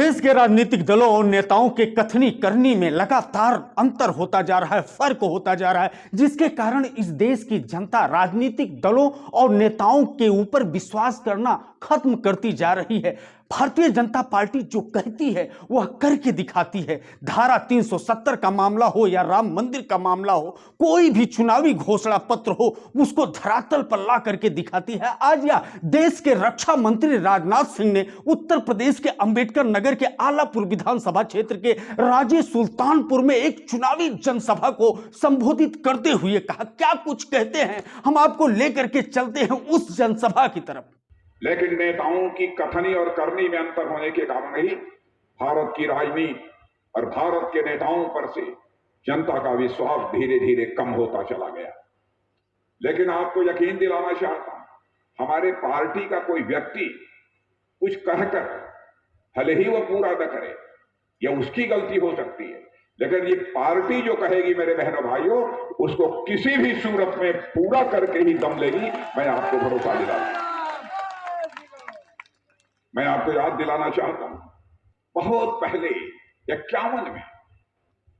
देश के राजनीतिक दलों और नेताओं के कथनी करनी में लगातार अंतर होता जा रहा है, फर्क होता जा रहा है, जिसके कारण इस देश की जनता राजनीतिक दलों और नेताओं के ऊपर विश्वास करना खत्म करती जा रही है। भारतीय जनता पार्टी जो कहती है वह करके दिखाती है। धारा 370 का मामला हो या राम मंदिर का मामला हो, कोई भी चुनावी घोषणा पत्र हो, उसको धरातल पर ला करके दिखाती है। आज या देश के रक्षा मंत्री राजनाथ सिंह ने उत्तर प्रदेश के अंबेडकर नगर के आलापुर विधानसभा क्षेत्र के राजे सुल्तानपुर में एक चुनावी जनसभा को संबोधित करते हुए कहा। क्या कुछ कहते हैं, हम आपको लेकर के चलते हैं उस जनसभा की तरफ। लेकिन नेताओं की कथनी और करनी में अंतर होने के कारण ही भारत की राजनीति और भारत के नेताओं पर से जनता का विश्वास धीरे धीरे कम होता चला गया। लेकिन आपको यकीन दिलाना चाहता हूं, हमारे पार्टी का कोई व्यक्ति कुछ कहकर भले ही वह पूरा न करे, यह उसकी गलती हो सकती है, लेकिन ये पार्टी जो कहेगी मेरे बहनों भाइयों, उसको किसी भी सूरत में पूरा करके ही दम लेगी। मैं आपको भरोसा दिलाता हूं। मैं आपको याद दिलाना चाहता हूं, बहुत पहले 51 में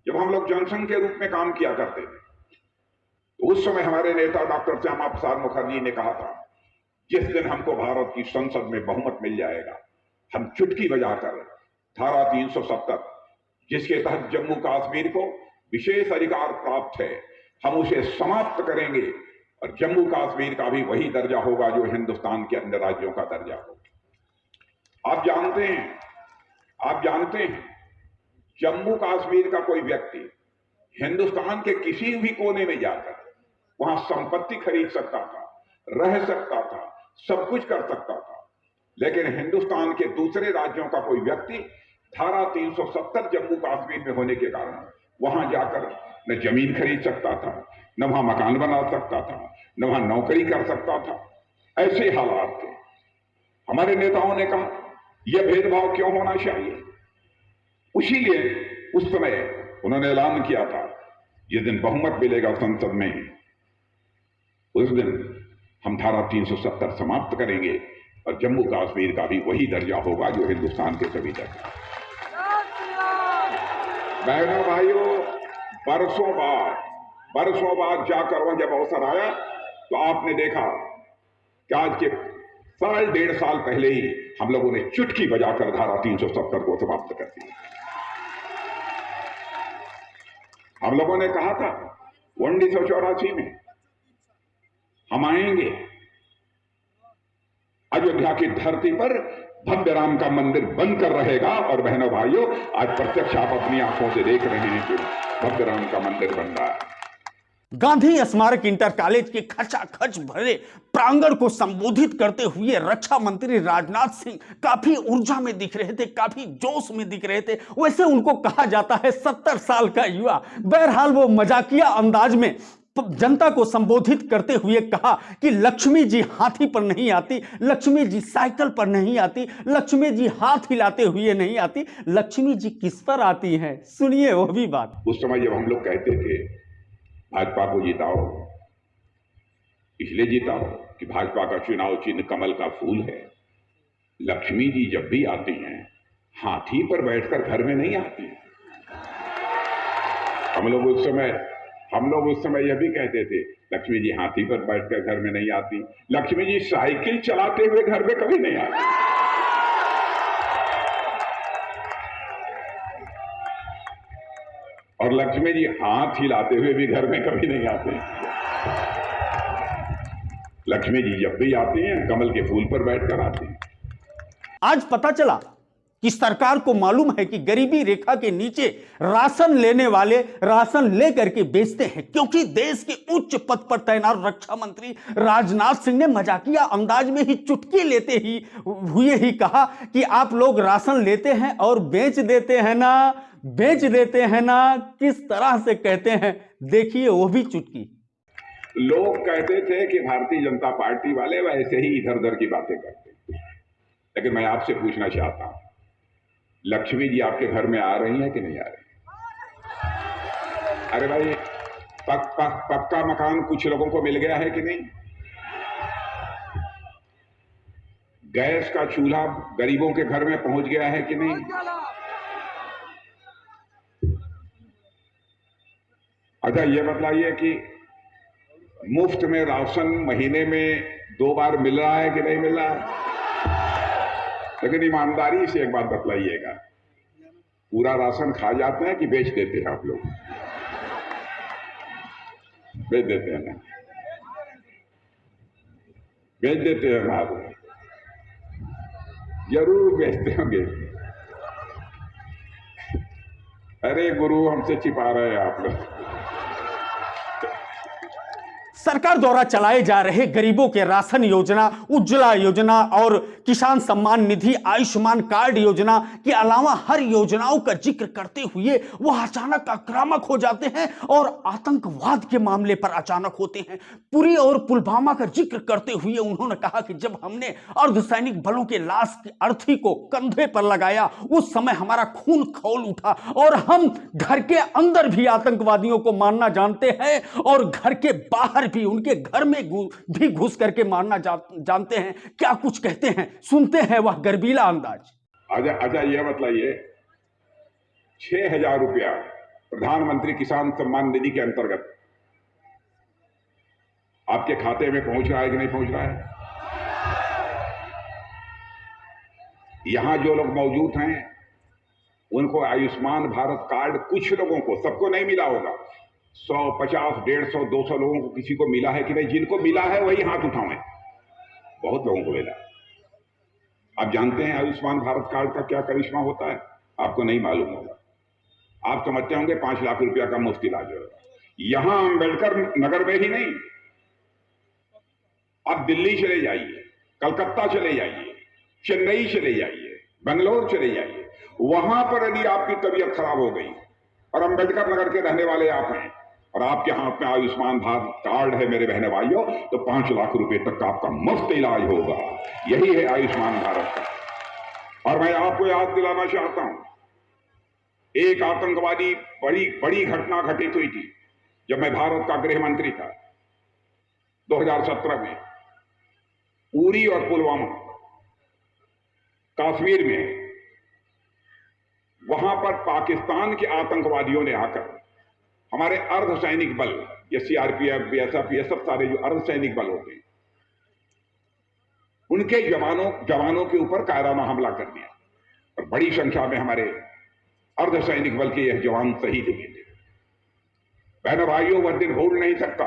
जब हम लोग जनसंघ के रूप में काम किया करते थे, तो उस समय हमारे नेता डॉक्टर श्यामा प्रसाद मुखर्जी ने कहा था, जिस दिन हमको भारत की संसद में बहुमत मिल जाएगा, हम चुटकी बजाकर धारा 370 जिसके तहत जम्मू कश्मीर को विशेष अधिकार प्राप्त है, हम उसे समाप्त करेंगे और जम्मू कश्मीर का भी वही दर्जा होगा जो हिंदुस्तान के अन्य राज्यों का दर्जा होगा। आप जानते हैं जम्मू कश्मीर का कोई व्यक्ति हिंदुस्तान के किसी भी कोने में जाकर वहां संपत्ति खरीद सकता था, रह सकता था, सब कुछ कर सकता था, लेकिन हिंदुस्तान के दूसरे राज्यों का कोई व्यक्ति धारा 370 जम्मू कश्मीर में होने के कारण वहां जाकर न जमीन खरीद सकता था, न वहां मकान बना सकता था, न वहां नौकरी कर सकता था। ऐसे हालात थे। हमारे नेताओं ने कहा यह भेदभाव क्यों होना चाहिए। इसीलिए उस समय उन्होंने ऐलान किया था, जिस दिन बहुमत मिलेगा संसद में, उस दिन हम धारा 370 समाप्त करेंगे और जम्मू कश्मीर का भी वही दर्जा होगा जो हिंदुस्तान के सभी दर्जा। बहनों भाइयों, बरसों बाद जाकर वह जब अवसर आया तो आपने देखा कि आज के 1.5 साल पहले ही हम लोगों ने चुटकी बजाकर धारा 370 को समाप्त कर दिया। हम लोगों ने कहा था 1984 में हम आएंगे, अयोध्या की धरती पर भव्य राम का मंदिर बनकर रहेगा। और बहनों भाइयों, आज प्रत्यक्ष आप अपनी आंखों से देख रहे हैं कि भव्य राम का मंदिर बन रहा है। गांधी स्मारक इंटर कॉलेज के खचाखच भरे प्रांगण को संबोधित करते हुए रक्षा मंत्री राजनाथ सिंह काफी ऊर्जा में दिख रहे थे, काफी जोश में दिख रहे थे। वैसे उनको कहा जाता है 70 साल का युवा। बहरहाल वो मजाकिया अंदाज में जनता को संबोधित करते हुए कहा कि लक्ष्मी जी हाथी पर नहीं आती, लक्ष्मी जी साइकिल पर नहीं आती, लक्ष्मी जी हाथ हिलाते हुए नहीं आती, लक्ष्मी जी किस पर आती हैं, सुनिए वो भी बात। उस समय जब हम लोग कहते थे भाजपा को जिताओ, इसलिए जिताओ कि भाजपा का चुनाव चिन्ह कमल का फूल है, लक्ष्मी जी जब भी आती हैं हाथी पर बैठकर घर में नहीं आती। हम लोग उस समय यह भी कहते थे लक्ष्मी जी हाथी पर बैठकर घर में नहीं आती, लक्ष्मी जी साइकिल चलाते हुए घर में कभी नहीं आती। और लक्ष्मी जी हाथ हिलाते हुए भी घर में कभी नहीं आते। लक्ष्मी जी जब भी आती हैं कमल के फूल पर बैठकर आती हैं। आज पता चला कि सरकार को मालूम है कि गरीबी रेखा के नीचे राशन लेने वाले राशन लेकर के बेचते हैं, क्योंकि देश के उच्च पद पर तैनात रक्षा मंत्री राजनाथ सिंह ने मजाकिया अंदाज में ही चुटकी लेते हुए ही कहा कि आप लोग राशन लेते हैं और बेच देते हैं ना। किस तरह से कहते हैं, देखिए वो भी चुटकी। लोग कहते थे कि भारतीय जनता पार्टी वाले वैसे ही इधर उधर की बातें करते, लेकिन मैं आपसे पूछना चाहता हूं, लक्ष्मी जी आपके घर में आ रही हैं कि नहीं आ रही? अरे भाई, पक्का मकान कुछ लोगों को मिल गया है कि नहीं? गैस का चूल्हा गरीबों के घर में पहुंच गया है कि नहीं? अच्छा, ये बताइए कि मुफ्त में राशन महीने में 2 बार मिल रहा है कि नहीं मिल रहा है? लेकिन ईमानदारी से एक बात बतलाइएगा, पूरा राशन खा जाते हैं कि बेच देते हैं आप लोग? बेच देते हैं ना? बेच देते हैं ना? आप जरूर बेचते होंगे। अरे गुरु, हमसे छिपा रहे हैं आप लोग। सरकार द्वारा चलाए जा रहे गरीबों के राशन योजना, उज्ज्वला योजना और किसान सम्मान निधि, आयुष्मान कार्ड योजना के अलावा हर योजनाओं का जिक्र करते हुए वह अचानक आक्रामक हो जाते हैं और आतंकवाद के मामले पर अचानक होते हैं। पुरी और पुलवामा का जिक्र करते हुए उन्होंने कहा कि जब हमने अर्धसैनिक बलों के लाश की अर्थी को कंधे पर लगाया, उस समय हमारा खून खौल उठा और हम घर के अंदर भी आतंकवादियों को मारना जानते हैं और घर के बाहर भी, उनके घर में भी घुस करके मारना जानते हैं। क्या कुछ कहते हैं, सुनते हैं वह गर्बीला अंदाज। अच्छा, ये बताइए, 6,000 रुपया प्रधानमंत्री किसान सम्मान निधि के अंतर्गत आपके खाते में पहुंच रहा है कि नहीं पहुंच रहा है? यहां जो लोग मौजूद हैं उनको आयुष्मान भारत कार्ड कुछ लोगों को, सबको नहीं मिला होगा, 100, 50, 150, 200 लोगों को किसी को मिला है कि नहीं? जिनको मिला है वही हाथ उठाएं। बहुत लोगों को मिला। आप जानते हैं आयुष्मान भारत कार्ड का क्या करिश्मा होता है? आपको नहीं मालूम होगा। आप समझते होंगे 5 लाख रुपया का मुफ्त इलाज होगा। यहां अम्बेडकर नगर में ही नहीं, आप दिल्ली चले जाइए, कलकत्ता चले जाइए, चेन्नई चले जाइए, बेंगलोर चले जाइए, वहां पर यदि आपकी तबीयत खराब हो गई और अम्बेडकर नगर के रहने वाले आप हैं और आपके हाथ में आयुष्मान भारत कार्ड है मेरे बहने भाइयों, तो 5 लाख रुपए तक का आपका मुफ्त इलाज होगा। यही है आयुष्मान भारत का। और मैं आपको याद दिलाना चाहता हूं, एक आतंकवादी बड़ी घटना घटित हुई थी जब मैं भारत का गृह मंत्री था 2017 में। उरी और पुलवामा, कश्मीर में, वहां पर पाकिस्तान के आतंकवादियों ने आकर हमारे अर्धसैनिक बल, ये सीआरपीएफ, बीएसएफ, ये सब सारे जो अर्धसैनिक बल होते हैं, उनके जवानों के ऊपर कायराना हमला कर दिया और बड़ी संख्या में हमारे अर्धसैनिक बल के यह जवान शहीद हुए थे। बहनों भाइयों, वह दिन भूल नहीं सकता।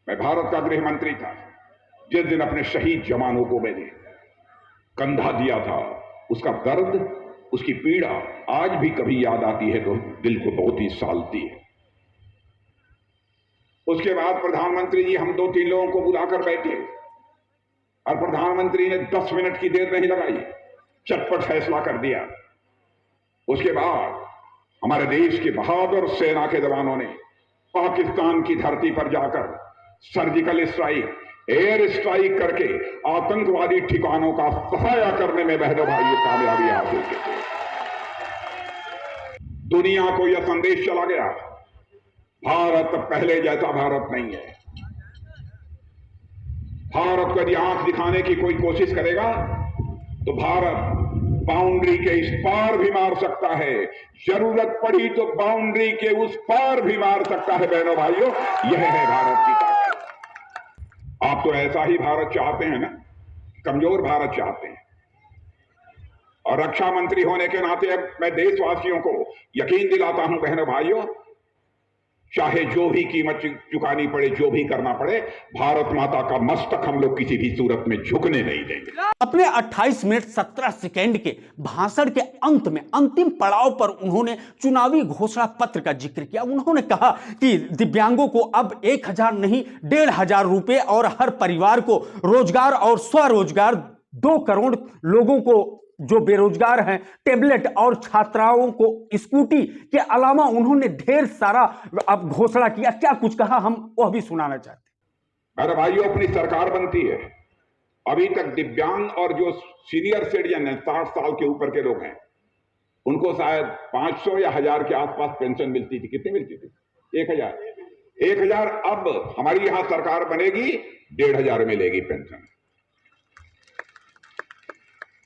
मैं भारत का गृह मंत्री था जिस दिन अपने शहीद जवानों को मैंने कंधा दिया था। उसका दर्द, उसकी पीड़ा आज भी कभी याद आती है तो दिल को बहुत ही सालती है। उसके बाद प्रधानमंत्री जी हम 2-3 लोगों को बुलाकर बैठे और प्रधानमंत्री ने 10 मिनट की देर नहीं लगाई, चटपट फैसला कर दिया। उसके बाद हमारे देश की बहादुर सेना के जवानों ने पाकिस्तान की धरती पर जाकर सर्जिकल स्ट्राइक, एयर स्ट्राइक करके आतंकवादी ठिकानों का सफाया करने में बहनों भाइयों कामयाबी हासिल की। दुनिया को यह संदेश चला गया, भारत पहले जैसा भारत नहीं है। भारत को यदि आंख दिखाने की कोई कोशिश करेगा तो भारत बाउंड्री के इस पार भी मार सकता है, जरूरत पड़ी तो बाउंड्री के उस पार भी मार सकता है। बहनों भाइयों, यह है भारत की ताकत। आप तो ऐसा ही भारत चाहते हैं ना, कमजोर भारत चाहते हैं। और रक्षा मंत्री होने के नाते अब मैं देशवासियों को यकीन दिलाता हूं बहनों भाइयों, चाहे जो भी कीमत चुकानी पड़े, जो भी करना पड़े, भारत माता का मस्तक हम लोग किसी भी सूरत में झुकने नहीं देंगे। अपने 28 मिनट 17 सेकेंड के भाषण के अंत में अंतिम पड़ाव पर उन्होंने चुनावी घोषणा पत्र का जिक्र किया। उन्होंने कहा कि दिव्यांगों को अब 1,000 नहीं 1,500 रुपए और हर परिवार को रोजगार और स्वरोजगार, 2 करोड़ लोगों को जो बेरोजगार हैं टेबलेट और छात्राओं को स्कूटी के अलावा उन्होंने ढेर सारा अब घोषणा किया। क्या कुछ कहा, हम वह भी सुनाना चाहते हैं। अरे भाइयों, अपनी सरकार बनती है, अभी तक दिव्यांग और जो सीनियर सिटीजन है 60 साल के ऊपर के लोग हैं, उनको शायद 500 या 1000 के आसपास पेंशन मिलती थी। कितनी मिलती थी? 1000। अब हमारी यहां सरकार बनेगी, 1,500 मिलेगी पेंशन।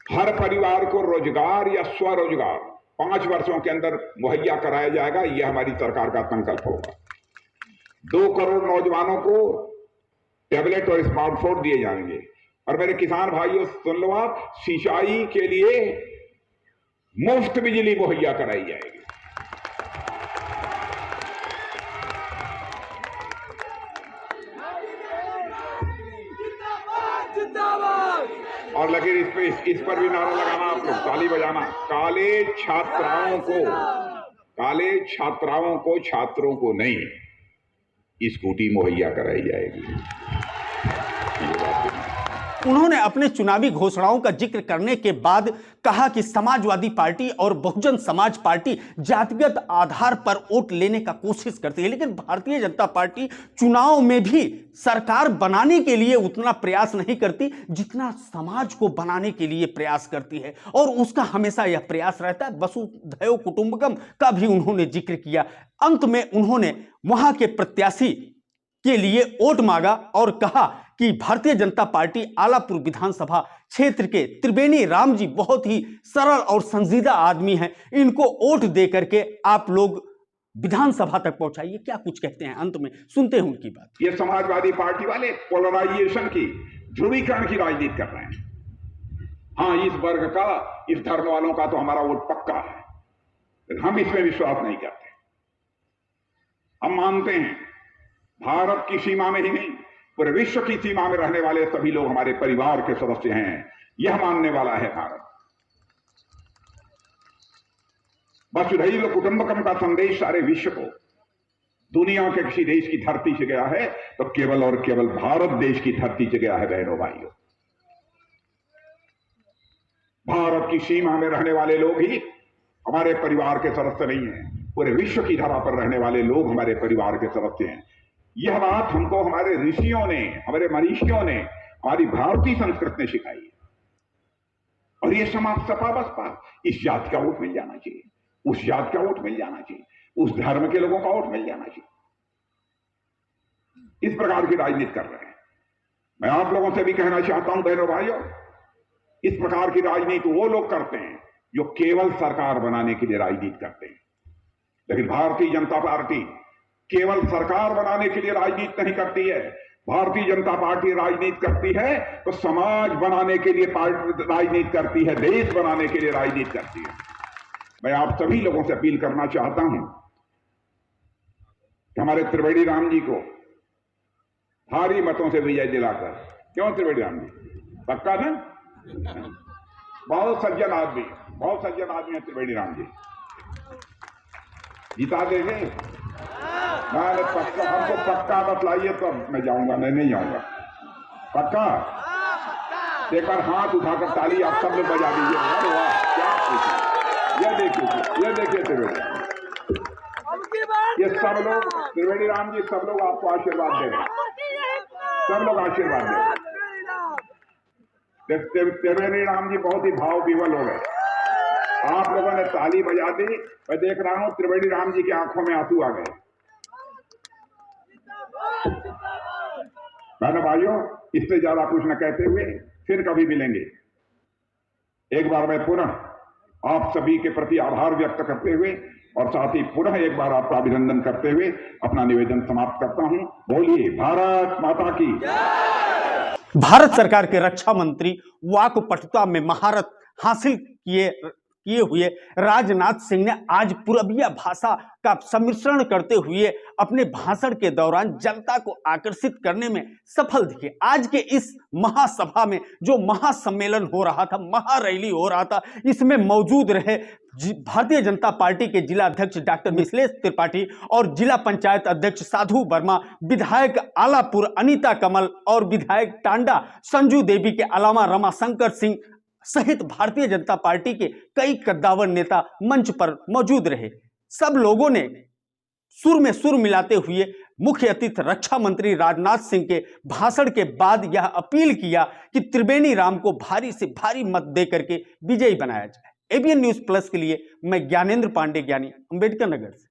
हर परिवार को रोजगार या स्वरोजगार 5 वर्षों के अंदर मुहैया कराया जाएगा। यह हमारी सरकार का संकल्प होगा। 2 करोड़ नौजवानों को टैबलेट और स्मार्टफोन दिए जाएंगे। और मेरे किसान भाइयों सुन लो आप, सिंचाई के लिए मुफ्त बिजली मुहैया कराई जाएगी। और लेकिन इस पर भी नारा लगाना, आप लोग ताली बजाना। काले छात्राओं को छात्रों को नहीं स्कूटी मुहैया कराई जाएगी। उन्होंने अपने चुनावी घोषणाओं का जिक्र करने के बाद कहा कि समाजवादी पार्टी और बहुजन समाज पार्टी जातिगत आधार पर वोट लेने का कोशिश करती है, लेकिन भारतीय जनता पार्टी चुनाव में भी सरकार बनाने के लिए उतना प्रयास नहीं करती जितना समाज को बनाने के लिए प्रयास करती है। और उसका हमेशा यह प्रयास रहता है। वसुधैव कुटुंबकम का भी उन्होंने जिक्र किया। अंत में उन्होंने वहां के प्रत्याशी के लिए वोट मांगा और कहा कि भारतीय जनता पार्टी आलापुर विधानसभा क्षेत्र के त्रिवेणी राम जी बहुत ही सरल और संजीदा आदमी हैं। इनको वोट दे करके आप लोग विधानसभा तक पहुंचाइए। क्या कुछ कहते हैं, अंत में सुनते हैं उनकी बात। ये समाजवादी पार्टी वाले पोलराइजेशन की, ध्रुवीकरण की राजनीति कर रहे हैं। हाँ, इस वर्ग का, इस धर्म वालों का तो हमारा वोट पक्का है, हम इसमें विश्वास नहीं करते। हम मानते हैं भारत की सीमा में ही नहीं, पूरे विश्व की सीमा में रहने वाले सभी लोग हमारे परिवार के सदस्य हैं, यह मानने वाला है भारत। वसुधैव कुटुंबकम का संदेश सारे विश्व को, दुनिया के किसी देश की धरती से गया है तो केवल और केवल भारत देश की धरती से गया है। बहनों भाइयों, भारत की सीमा में रहने वाले लोग ही हमारे परिवार के सदस्य नहीं हैं, पूरे विश्व की धरा पर रहने वाले लोग हमारे परिवार के सदस्य हैं। यह बात हमको हमारे ऋषियों ने, हमारे मनीषियों ने, हमारी भारतीय संस्कृति ने सिखाई है। और यह समाज सपा बसपा, इस जात का वोट मिल जाना चाहिए, उस जात का वोट मिल जाना चाहिए, उस धर्म के लोगों का वोट मिल जाना चाहिए, इस प्रकार की राजनीति कर रहे हैं। मैं आप लोगों से भी कहना चाहता हूं बहनों भाइयों, इस प्रकार की राजनीति वो लोग करते हैं जो केवल सरकार बनाने के लिए राजनीति करते हैं। लेकिन भारतीय जनता पार्टी केवल सरकार बनाने के लिए राजनीति नहीं करती है। भारतीय जनता पार्टी राजनीति करती है तो समाज बनाने के लिए राजनीति करती है, देश बनाने के लिए राजनीति करती है। मैं आप सभी लोगों से अपील करना चाहता हूं कि हमारे त्रिवेणी राम जी को भारी मतों से विजय दिलाकर, क्यों त्रिवेणी राम जी पक्का ना, बहुत सज्जन आदमी है त्रिवेणी राम जी, जिता देंगे। पक्का, हमको पक्का बतलाइए तो मैं जाऊंगा, नहीं जाऊंगा, पक्का। एक बार हाथ उठाकर ताली आप सब लोग बजा दीजिए। अरे वाह, क्या ये देखिए त्रिवेणी, ये सब लोग त्रिवेणी राम जी, सब लोग आपको आशीर्वाद दे रहे हैं, सब लोग आशीर्वाद दे रहे हैं। त्रिवेणी राम जी बहुत ही भाव विवल हो गए, आप लोगों ने ताली बजा दी, मैं देख रहा हूं त्रिवेणी राम जी की आंखों में आंसू आ गए। बहनों भाइयों, इससे ज्यादा कुछ न कहते हुए फिर कभी मिलेंगे। एक बार मैं पुनः आप सभी के प्रति आभार व्यक्त करते हुए और साथ ही पुनः एक बार आपका अभिनंदन करते हुए अपना निवेदन समाप्त करता हूं। बोलिए भारत माता की। भारत सरकार के रक्षा मंत्री वाक्पटुता में महारत हासिल किए हुए राजनाथ सिंह ने आज पूरबिया भाषा का सम्मिश्रण करते हुए अपने भाषण के दौरान जनता को आकर्षित करने में सफल दिखे। आज के इस महासभा में जो महासम्मेलन हो रहा था, महारैली हो रहा था, इसमें मौजूद रहे भारतीय जनता पार्टी के जिला अध्यक्ष डॉक्टर मिथिलेश त्रिपाठी और जिला पंचायत अध्यक्ष साधु वर्मा, विधायक आलापुर अनीता कमल और विधायक टांडा संजू देवी के अलावा रमाशंकर सिंह सहित भारतीय जनता पार्टी के कई कद्दावर नेता मंच पर मौजूद रहे। सब लोगों ने सुर में सुर मिलाते हुए मुख्य अतिथि रक्षा मंत्री राजनाथ सिंह के भाषण के बाद यह अपील किया कि त्रिवेणी राम को भारी से भारी मत दे करके विजयी बनाया जाए। एबीएन न्यूज प्लस के लिए मैं ज्ञानेंद्र पांडे, ज्ञानी, अंबेडकर नगर से।